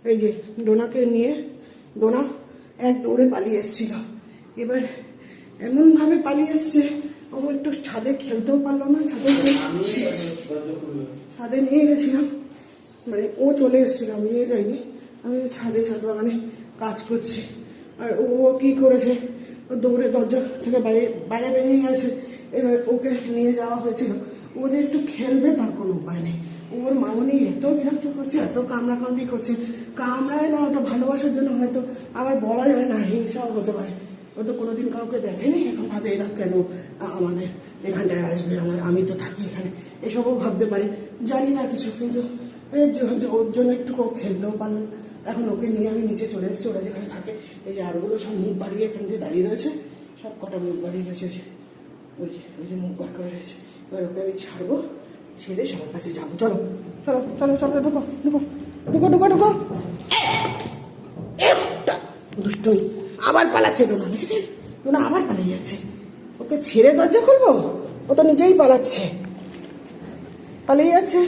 এই যে ডোনাকে নিয়ে ডোনা এক দৌড়ে পালিয়ে এসেছিল। এবার এমনভাবে পালিয়ে এসছে, ও একটু ছাদে খেলতেও পারলো না। ছাদে নিয়ে গেছিলাম, মানে ও চলে এসেছিল, আমি নিয়ে যাইনি। আমি ছাদ বাগানে কাজ করছি, আর ও কি করেছে, ও দৌড়ে দরজা থেকে বাইরে বেরিয়ে গেছে। এবার ওকে নিয়ে যাওয়া হয়েছিল, ও যে একটু খেলবে তার কোনো উপায় নেই। ওর মামনি এত বিরক্ত করছে, এত কামড়াকামড়ি করছে। কামড়ায় না, ওটা ভালোবাসার জন্য হয়তো, আবার বলা যায় না, হিংসাও হতে পারে। ও তো কোনোদিন কাউকে দেখেনি, এখন ভাবে এরা কেন আমাদের এখানটায় আসবে, আমি তো থাকি এখানে, এসবও ভাবতে পারে, জানি না কিছু। কিন্তু ওর জন্য একটু খেলতেও পারলো। এখন ওকে নিয়ে আমি নিচে চলে এসেছি, ওরা যেখানে থাকে। এই যে আরগুলো সব মুখ বাড়িয়ে এখান দিয়ে দাঁড়িয়ে রয়েছে, সব কটা মুখ বাড়িয়ে রয়েছে, ওই যে মুখ বার করে রয়েছে। এবার ওকে আমি ছাড়বো, ছেড়ে সবার কাছে যাবো। চলো চলো চলো চলো, ঢুকো ঢুকো ঢুকো ঢুকো ঢুকো। দুষ্টুই আবার পালাচ্ছে ডোনা, দেখেছেন? ডোনা আবার পালিয়ে যাচ্ছে। ওকে ছেড়ে দরজা খুলবো, ও তো নিজেই পালাচ্ছে, পালিয়ে যাচ্ছে।